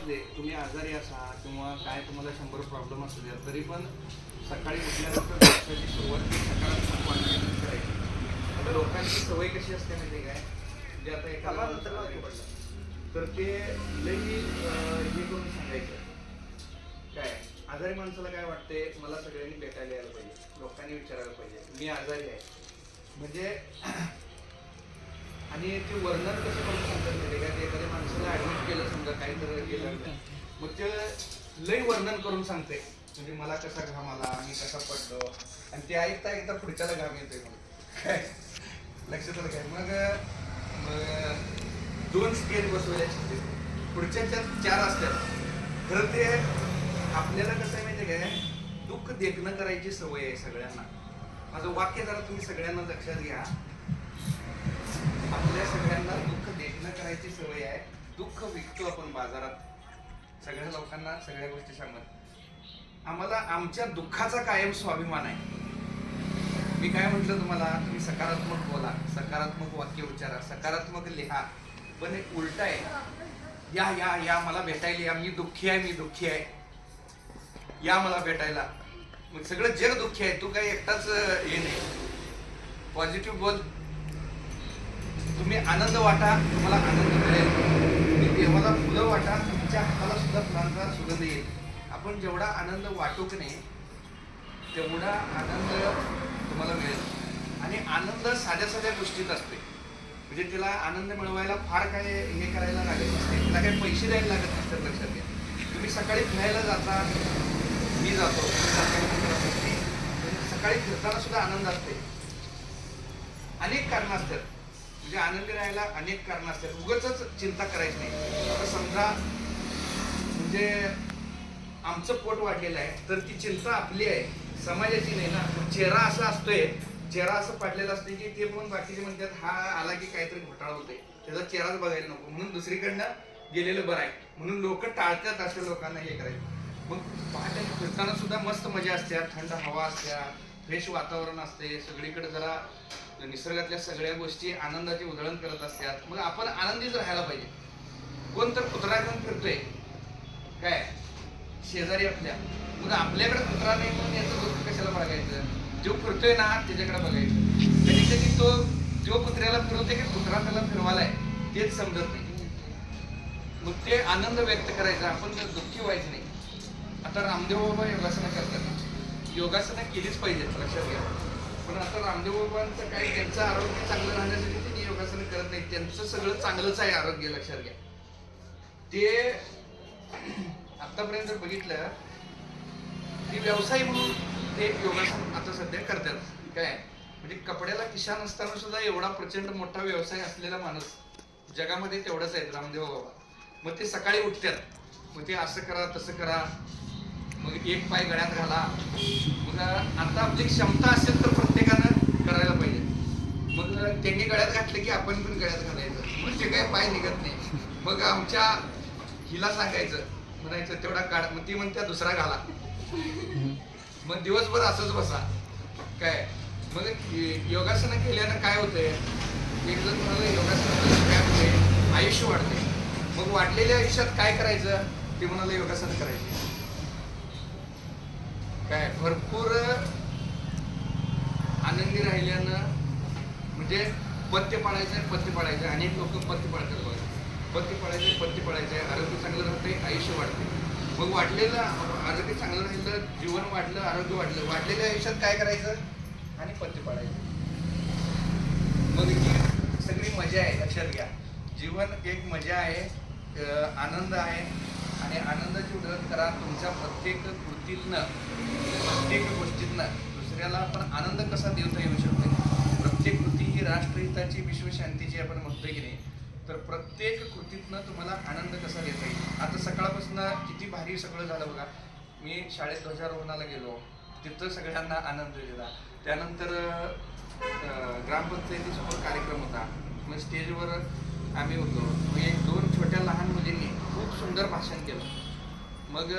असू दे, तुम्ही आजारी असा किंवा काय तुम्हाला 100 प्रॉब्लेम असू द्या, तरी पण सकाळी उठल्यानंतर दिवसाची सुरुवात ही सकारात्मक वातावरणाने करायची. आता लोकांची सवय कशी असते माहिती काय, म्हणजे आता एखादा माणूस आजारी पडला तर ते लई हे करून सांगायचं. काय आजारी माणसाला काय वाटते, मला सगळ्यांनी भेटायला यायला पाहिजे, लोकांनी विचारायला पाहिजे मी आजारी आहे म्हणजे. आणि ते वर्णन कसं करून सांगतात माहिती का, ते एखाद्या माणसाला ऍडमिट केलं समजा काहीतरी केलं, मग ते लई वर्णन करून सांगते. म्हणजे मला कसा घाम आला, मी कसा पडलो, आणि ते ऐकता ऐकता पुढच्याला घाम येतोय म्हणून. काय लक्षात आलं काय. मग 2 स्टेज बसवल्या पुढच्या 4 असतात. खरं ते आपल्याला कसं आहे माहिती काय, दुःख देखणं करायची सवय आहे सगळ्यांना. माझं वाक्य जरा तुम्ही सगळ्यांना लक्षात घ्या. आपल्या सगळ्यांना दुःख देखणं करायची सवय आहे. दुःख विकतो आपण बाजारात सगळ्या लोकांना सगळ्या गोष्टी सांगत. आम्हाला आमच्या दुःखाचा कायम स्वाभिमान आहे. मी काय म्हटलं तुम्हाला, तुम्ही सकारात्मक बोला, सकारात्मक वाक्य उच्चारा, सकारात्मक लिहा. पण एक उलट आहे, या या या मला भेटायला या, मी दुःखी आहे, मी दुःखी आहे, या मला भेटायला. मग सगळं जग दुःखी आहे, तू काही एकटाच हे नाही. पॉझिटिव्ह बोल, तुम्ही आनंद वाटा, तुम्हाला आनंद मिळेल. तुम्ही देवाला फुलं वाटा, तुमच्या हाताला सुद्धा फुलांचा सुगंध येईल. आपण जेवढा आनंद वाटू की नाही तेवढा आनंद तुम्हाला मिळेल. आणि आनंद साध्या साध्या गोष्टीत असते. म्हणजे तिला आनंद मिळवायला फार काय हे करायला लागत नसते, तिला काही पैसे द्यायला लागत नसतात. लक्षात घ्या. तुम्ही सकाळी फिरायला जाता, मी जातो, सकाळी फिरताना सुद्धा आनंद असते. अनेक कारणं असतात. म्हणजे आनंदी राहायला अनेक कारणं असतात. उगाचच चिंता करायची नाही. आता समजा म्हणजे आमचं पोट वाढलेलं आहे तर ती चिंता आपली आहे, समाजाची नाही ना. चेहरा असा असतोय, चेहरा असं पाडलेला असते की ते पण बाकीचे म्हणतात हा आला की काहीतरी घोटाळा होतोय, त्याचा चेहराच बघायला नको, म्हणून दुसरीकडनं गेलेलं बरं आहे, म्हणून लोक टाळतात अशा लोकांना हे करायचं. मग पहाटे फिरताना सुद्धा मस्त मजा असते, थंड हवा असते, फ्रेश वातावरण असते, सगळीकडे जरा निसर्गातल्या सगळ्या गोष्टी आनंदाची उधळण करत असतात. मग आपण आनंदीच राहायला पाहिजे. कोण तर कुत्रा घेऊन फिरतोय काय शेजारी आपल्या, मग आपल्याकडे कुत्रा नाही म्हणून याचं दुःख कशाला बघायचं. जो फिरतोय ना त्याच्याकडे बघायचं. कधी कधी जो कुत्र्याला फिरवते की कुत्रा त्याला फिरवालाय तेच समजत नाही. मग ते आनंद व्यक्त करायचा, आपण दुःखी व्हायचं नाही. आता रामदेव बाबा योगासनं करतात, योगासनं केलीच पाहिजे लक्षात घ्या. पण आता रामदेव बाबांचं काय, त्यांचं आरोग्य चांगलं राहण्यासाठी त्यांनी योगासनं करत नाही, त्यांचं सगळं चांगलंच आहे आरोग्य, लक्षात घ्या. ते आतापर्यंत जर बघितलं की व्यवसाय म्हणून ते योगासन आता सध्या करतात. काय म्हणजे कपड्याला खिशा नसताना सुद्धा एवढा प्रचंड मोठा व्यवसाय असलेला माणूस जगामध्ये तेवढंच आहे रामदेव बाबा. मग ते सकाळी उठतात, मग ते असं करा तसं करा, मग एक पाय गळ्यात घाला. मग आता आपली क्षमता असेल तर प्रत्येकानं करायला पाहिजे. मग त्यांनी गळ्यात घातलं की आपण पण गळ्यात घालायचं, मग ते काय पाय निघत नाही. मग आमच्या हिला सांगायचं, म्हणायचं तेवढा काढ, मग ती म्हणते दुसरा घाला. मग दिवसभर असंच बसा. काय मग योगासनं केल्यानं काय होतंय, एक जण म्हणाला योगासनं काय होते, आयुष्य वाढते. मग वाढलेल्या आयुष्यात काय करायचं, ते म्हणाला योगासनं करायचे. काय भरपूर आनंदी राहिल्यानं म्हणजे पथ्य पाळायचंय, पथ्य पाळायचं. अनेक लोक पथ्य पाळतात बघा, पथ्य पाळायचंय, पथ्य पाळायचंय, आरोग्य चांगलं राहतंय, आयुष्य वाढते. मग वाढलेलं आरोग्य चांगलं राहिलं, जीवन वाढलं, आरोग्य वाढलं, वाढलेल्या आयुष्यात काय करायचं आणि पथ्य पाळायचं. मग ही सगळी मजा आहे, लक्षात घ्या. जीवन एक मजा आहे, आनंद आहे. आणि आनंदाची उधळण करा तुमच्या प्रत्येक कृतीतनं, प्रत्येक गोष्टीतनं. दुसऱ्याला आपण आनंद कसा देता येऊ शकतो. प्रत्येक कृती ही राष्ट्रहिताची, विश्वशांतीची आपण म्हणतोय की नाही, तर प्रत्येक कृतीतनं तुम्हाला आनंद कसा देता येईल. आता सकाळपासून किती भारी सगळं झालं बघा. मी शाळेत ध्वजारोहणाला गेलो, तिथं सगळ्यांना आनंद दिला. त्यानंतर ग्रामपंचायतीसमोर कार्यक्रम होता, मग स्टेजवर आम्ही होतो. मग 1-2 छोट्या लहान मुलींनी खूप सुंदर भाषण केलं. मग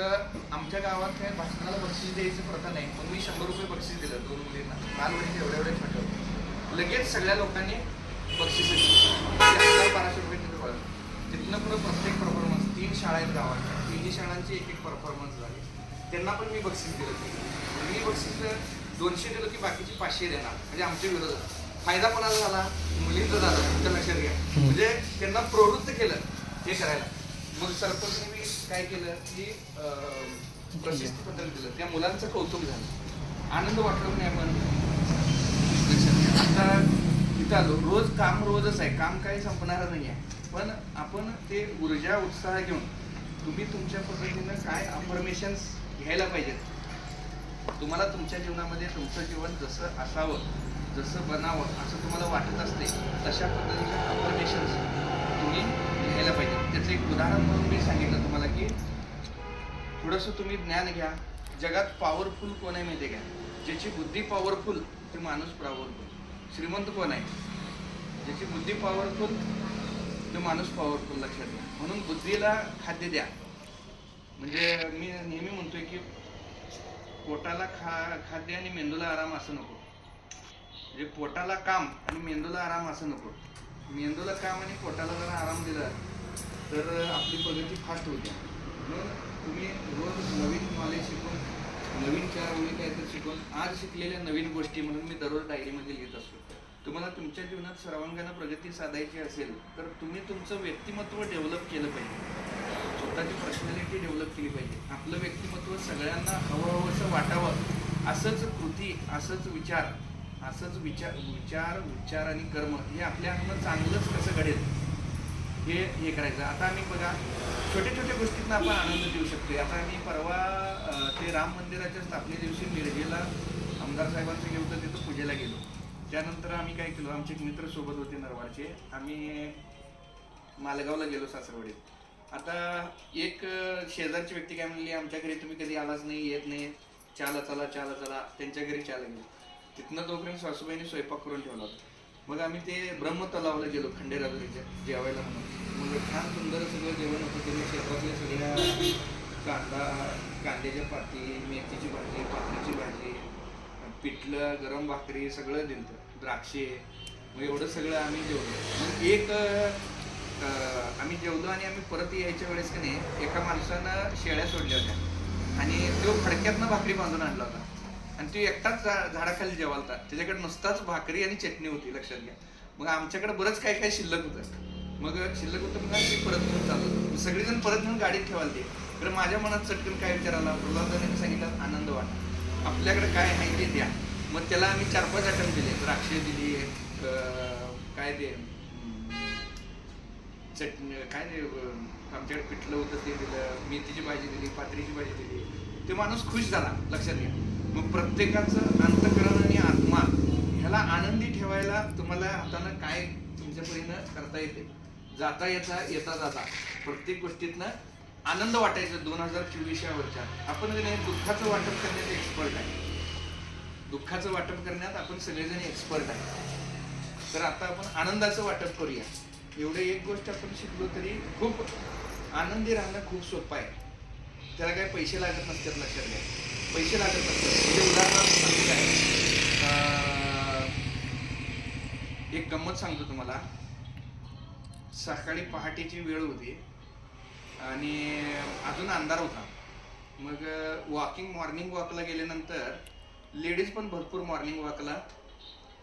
आमच्या गावात काय भाषणाला बक्षीस द्यायची प्रथा नाही, मग मी 100 रुपये बक्षीस दिलं 2 मुलींना. बालवडीचे एवढे छोटे होते. लगेच सगळ्या लोकांनी बक्षीस दिली, 1200 रुपये तिथं पडलं. तिथनं पुढं प्रत्येक परफॉर्मन्स 3 शाळा आहेत गावात. मिनी शाळांचे एक परफॉर्मन्स झाले, त्यांना पण मी बक्षीस दिलं. मी बक्षीस 200 दिलं की बाकीची 500 देणार, म्हणजे आमच्या विरोधात. फायदा कोणाला झाला? मुलींचा झाला. तुमच्या लक्षात घ्या. म्हणजे त्यांना प्रवृत्त केलं हे करायला. मग सरपंचने मी काय केलं की प्रशस्ती पत्र दिलं. त्या मुलांचं कौतुक झालं, आनंद वाटला नाही. आपण आता इथं आलो, रोज काम रोजच आहे, काम काही संपणार नाही आहे. पण आपण ते ऊर्जा उत्साह घेऊन तुम्ही तुमच्या पद्धतीनं काय अफर्मेशन्स घ्यायला पाहिजेत. तुम्हाला तुमच्या जीवनामध्ये तुमचं जीवन जसं असावं, जसं बनावं असं तुम्हाला वाटत असते, तशा पद्धतीचे अफर्मेशन्स तुम्ही घ्यायला पाहिजे. त्याचं एक उदाहरण म्हणून मी सांगितलं तुम्हाला की थोडंसं तुम्ही ज्ञान घ्या. जगात पॉवरफुल कोण आहे माहिती आहे का? ज्याची बुद्धी पॉवरफुल ते माणूस पॉवरफुल. श्रीमंत कोण आहे? ज्याची बुद्धी पॉवरफुल तो माणूस पॉवरफुल. लक्षात घ्या. म्हणून बुद्धीला खाद्य द्या. म्हणजे मी नेहमी म्हणतोय की पोटाला खाद्य आणि मेंदूला आराम असं नको. म्हणजे पोटाला काम आणि मेंदूला आराम असं नको. मेंदूला काम आणि पोटाला जरा आराम दिला तर आपली प्रगती फास्ट होते. म्हणून तुम्ही रोज नवीन नॉलेज शिकून, नवीन 4 ओळी काहीतरी शिकून, आज शिकलेल्या नवीन गोष्टी म्हणून मी दररोज डायरीमध्ये लिहित असतो. तुम्हाला तुमच्या जीवनात सर्वांगाने प्रगती साधायची असेल तर तुम्ही तुमचं व्यक्तिमत्व डेव्हलप केलं पाहिजे, स्वतःची पर्सनॅलिटी डेव्हलप केली पाहिजे. आपलं व्यक्तिमत्व सगळ्यांना हवंसं वाटावं, असंच कृती, असंच विचार, असंच विचार आणि कर्म हे आपल्या हातनं चांगलंच कसं घडेल हे करायचं. आता आम्ही बघा छोट्या छोट्या गोष्टींना आपण आनंद देऊ शकतो. आता आम्ही परवा ते राम मंदिराच्या स्थापने दिवशी मिरजेला आमदार साहेबांचं घेऊन तर तिथं पूजेला गेलो. त्यानंतर आम्ही काय केलं, आमचे एक मित्र सोबत होते नरवाडचे, आम्ही मालेगावला गेलो सासरवाडीत. आता एक शेजारची व्यक्ती काय म्हणली, आमच्या घरी तुम्ही कधी आलाच नाही, येत नाही, चहाला चला. त्यांच्या घरी चहाला गेलो. तिथनं तोपर्यंत सासूबाईने स्वयंपाक करून ठेवला होता. मग आम्ही ते ब्रह्म तलावला गेलो खंडेराजुरीच्या जेवायला म्हणून. मग छान सुंदर सगळं जेवण होतं. त्यांनी शेतातल्या सगळ्या कांद्याच्या पाती, मेथीची भाजी, पात्रीची भाजी, पिठलं, गरम भाकरी सगळं दिलं, द्राक्षे. मग एवढं सगळं आम्ही जेवलो. मग एक आम्ही जेवलो आणि आम्ही परत यायच्या वेळेस की नाही एका माणसानं शेळ्या सोडल्या होत्या आणि तो फडक्यातनं भाकरी बांधून आणला होता आणि तो एकटाच झाडाखाली जेवालता. त्याच्याकडे नुसताच भाकरी आणि चटणी होती. लक्षात घ्या. मग आमच्याकडे बरंच काय शिल्लक होतं. मग शिल्लक होतं मग आम्ही परत घेऊन चाललो. सगळेजण परत घेऊन गाडीत ठेवाल ते. तर माझ्या मनात चटकन काय विचार आला, प्रल्हादाने सांगितलं आनंद वाटा, आपल्याकडे काय आहे ते द्या. मग त्याला आम्ही 4-5 आयटम दिले. द्राक्षे दिली, काय ते चटणी, काय ते आमच्याकडे पिठलं होतं ते दिलं, मेथीची भाजी दिली, पात्रीची भाजी दिली. ते माणूस खुश झाला. लक्षात घ्या. मग प्रत्येकाचं अंतःकरण आणि आत्मा ह्याला आनंदी ठेवायला तुम्हाला हातानं काय तुमच्या परीनं करता येते. जाता जाता प्रत्येक गोष्टीतनं आनंद वाटायचं. 2024 या वर्षात आपण नाही दुःखाचं वाटप करण्यात एक्सपर्ट आहे. दुःखाचं वाटप करण्यात आपण सगळेजण एक्सपर्ट आहे. तर आता आपण आनंदाचं वाटप करूया. एवढे एक गोष्ट आपण शिकलो तरी खूप आनंदी राहणं खूप सोपं आहे. त्याला काही पैसे लागत नसतात. लक्षात घ्या. पैसे लागत नसतात. म्हणजे उदाहरणार्थ सांगतो काय, एक गंमत सांगतो तुम्हाला. सकाळी पहाटेची वेळ होती आणि अजून अंधार होता. मग मॉर्निंग वॉकला गेल्यानंतर लेडीज पण भरपूर मॉर्निंग वॉकला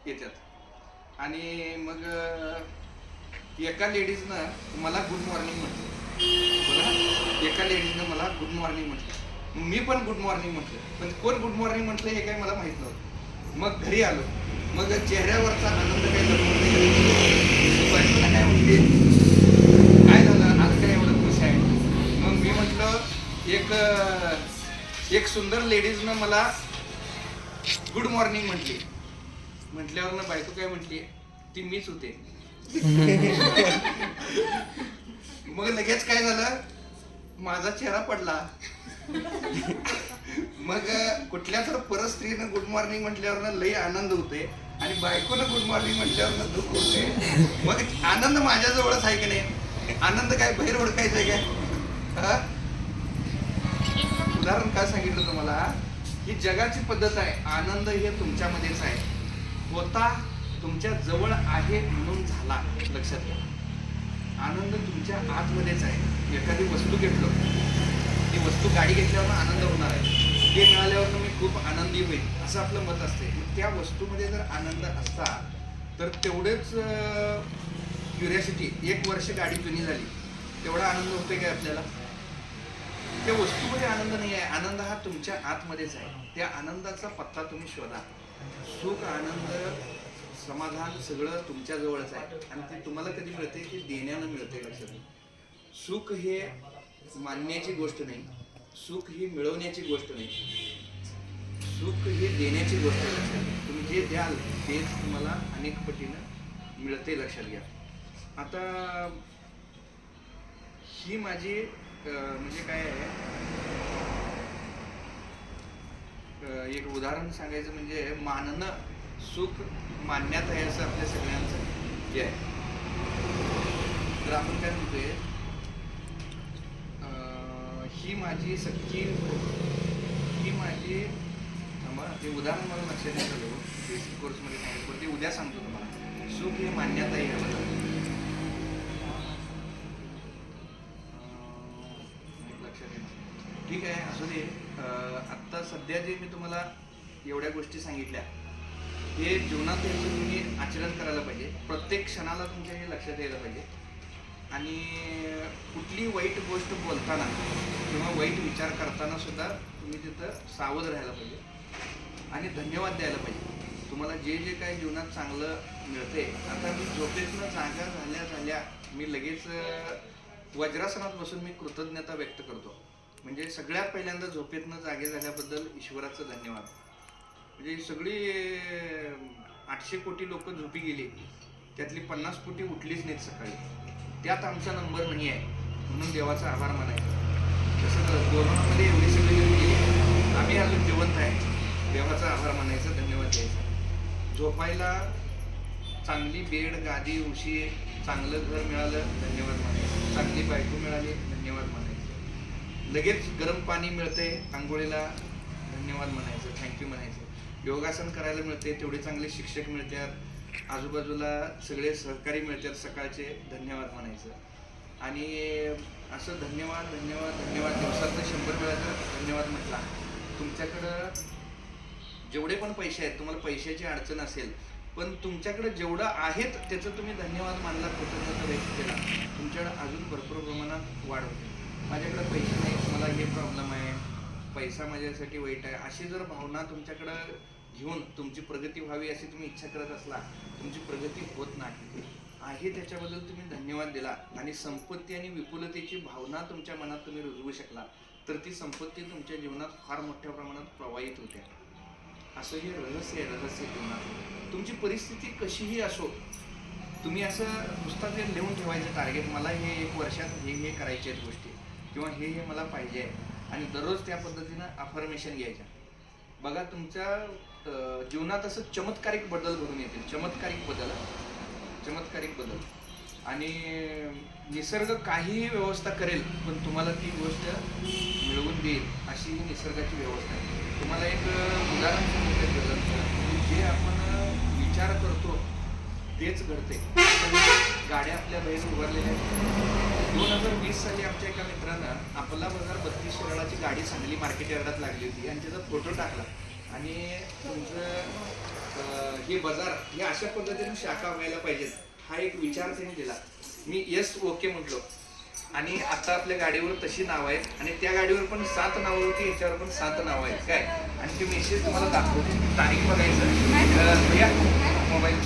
येतात आणि मग एका लेडीजनं मला गुड मॉर्निंग म्हटलं. एका लेडीजनं मला गुड मॉर्निंग म्हटलं. मी पण गुड मॉर्निंग म्हटलं. पण कोण गुड मॉर्निंग म्हटलं हे काय मला माहित नव्हतं. मग घरी आलो. मग चेहऱ्यावरचा आनंद काय काय म्हणते, काय झालं आज काय एवढं खुश आहे. मग मी म्हटलं एक सुंदर लेडीजनं मला गुड मॉर्निंग म्हटली. म्हटल्यावर बायको काय म्हटली, ती मीच होते. मग लगेच काय झालं, माझा चेहरा पडला. मग कुठल्या तर परत स्त्रीनं गुड मॉर्निंग म्हटल्यावर लई आनंद होते आणि बायकोनं गुड मॉर्निंग म्हटल्यावर दुःख होते. मग आनंद माझ्याजवळच आहे की नाही. आनंद काय बाहेर ओळखायचं काय. उदाहरण काय सांगितलं तुम्हाला, ही जगाची पद्धत आहे. आनंद हे तुमच्यामध्येच आहे. होता तुमच्या जवळ आहे म्हणून झाला. लक्षात घ्या. आनंद तुमच्या आतमध्येच आहे. एखादी वस्तू घेतलं ती वस्तू गाडी घेतल्यावर आनंद होणार आहे, ते मिळाल्यावर मी खूप आनंदी होईल असं आपलं मत असते. त्या वस्तूमध्ये जर आनंद असता तर तेवढेच क्युरियासिटी, 1 वर्ष गाडी जुनी झाली तेवढा आनंद होतोय काय आपल्याला? त्या वस्तूमध्ये आनंद नाही आहे, आनंद हा तुमच्या आतमध्येच आहे. त्या आनंदाचा पत्ता तुम्ही शोधा. सुख, आनंद, समाधान सगळं तुमच्या जवळच आहे आणि ते तुम्हाला कधी मिळते की देण्यानं मिळते. लक्षात, सुख हे मानण्याची गोष्ट नाही, सुख ही मिळवण्याची गोष्ट नाही, सुख ही देण्याची गोष्ट आहे. लक्षात, तुम्ही जे द्याल तेच तुम्हाला अनेक पटीनं मिळते. लक्षात घ्या. आता ही माझी म्हणजे काय आहे, एक उदाहरण सांगायचं म्हणजे मानणं सुख मानण्यात आहे असं आपल्या सगळ्यांचं हे आहे. तर आपण काय म्हणतोय, ही माझी सख्खी, ही माझी, ते उदाहरण मला लक्षात येत आलं बेसिक कोर्समध्ये सांगितलं, ते उद्या सांगतो तुम्हाला. सुख हे मान्यता आहे लक्षात येईल. ठीक आहे, असू दे. आत्ता सध्या जे मी तुम्हाला एवढ्या गोष्टी सांगितल्या हे जीवनात तुम्ही आचरण करायला पाहिजे. प्रत्येक क्षणाला तुमच्या हे लक्षात यायला पाहिजे. आणि कुठली वाईट गोष्ट बोलताना किंवा वाईट विचार करताना सुद्धा तुम्ही तिथं सावध राहायला पाहिजे आणि धन्यवाद द्यायला पाहिजे. तुम्हाला जे जे काही जीवनात चांगलं मिळते. आता मी झोपेतनं जागा झाल्या मी लगेच वज्रासनात बसून मी कृतज्ञता व्यक्त करतो. म्हणजे सगळ्यात पहिल्यांदा झोपेतनं जागे झाल्याबद्दल ईश्वराचं धन्यवाद. म्हणजे सगळी 800 कोटी लोक झोपी गेली, त्यातली 50 कोटी उठलीच नाहीत सकाळी, त्यात आमचा नंबर नाही आहे म्हणून देवाचा आभार मानायचा. तसं कोरोनामध्ये एवढी सगळी गेली, आम्ही अजून जिवंत आहे, देवाचा आभार मानायचा, धन्यवाद द्यायचा. झोपायला चांगली बेड, गादी, उशी, चांगलं घर मिळालं, धन्यवाद मानायचं. चांगली बायको मिळाली, धन्यवाद म्हणायचं. लगेच गरम पाणी मिळते आंघोळीला, धन्यवाद म्हणायचं, थँक्यू म्हणायचं. योगासन करायला मिळते, तेवढे चांगले शिक्षक मिळतात, आजूबाजूला सगळे सहकारी मिळतात सकाळचे, धन्यवाद म्हणायचं. आणि असं धन्यवाद धन्यवाद धन्यवाद दिवसातनं 100 वेळा जर धन्यवाद म्हटला. तुमच्याकडं जेवढे पण पैसे आहेत, तुम्हाला पैशाची अडचण असेल, पण तुमच्याकडे जेवढं आहेत त्याचं तुम्ही धन्यवाद मानला, कृतज्ञता व्यक्त केला, तुमच्याकडे अजून भरपूर प्रमाणात वाढ होते. माझ्याकडे पैसे नाही, मला हे प्रॉब्लेम आहे, पैसा माझ्यासाठी वाईट आहे, अशी जर भावना तुमच्याकडं घेऊन तुमची प्रगती व्हावी अशी तुम्ही इच्छा करत असला, तुमची प्रगती होत नाही. आहे त्याच्याबद्दल तुम्ही धन्यवाद दिला आणि संपत्ती आणि विपुलतेची भावना तुमच्या मनात तुम्ही रुजवू शकला तर ती संपत्ती तुमच्या जीवनात फार मोठ्या प्रमाणात प्रवाहित होते. असं हे रहस्य आहे, रहस्य जीवनात. तुमची परिस्थिती कशीही असो, तुम्ही असं नुसतं ते लिहून ठेवायचं टार्गेट, मला हे 1 वर्षात हे करायचे आहेत गोष्टी किंवा हे मला पाहिजे आहे, आणि दररोज त्या पद्धतीनं अफर्मेशन घ्यायच्या. बघा तुमच्या जीवनात असं चमत्कारिक बदल घडून येतील, चमत्कारिक बदल. आणि निसर्ग काहीही व्यवस्था करेल पण तुम्हाला ती गोष्ट मिळवून देईल, अशी ही निसर्गाची व्यवस्था आहे. तुम्हाला एक उदाहरण सांगितलं, जे आपण विचार करतो तेच घडते. गाड्या आपल्या बाहेर उभारलेल्या आहेत. 2020 साली आमच्या एका मित्रानं आपला बाजार 32 शहराची गाडी सांगली मार्केट यार्डात लागली होती आणि त्याचा फोटो टाकला. आणि तुमचं हे बाजार हे अशा पद्धतीने शाखा व्हायला पाहिजेत हा एक विचार त्यांनी दिला. मी येस ओके म्हटलो. आणि आता आपल्या गाडीवर तशी नावं आहेत आणि त्या गाडीवर पण 7 नावं होती, याच्यावर पण 7 नावं आहेत काय. आणि ते मेसेज तुम्हाला दाखवतो, तारीख बघायचं, मोबाईल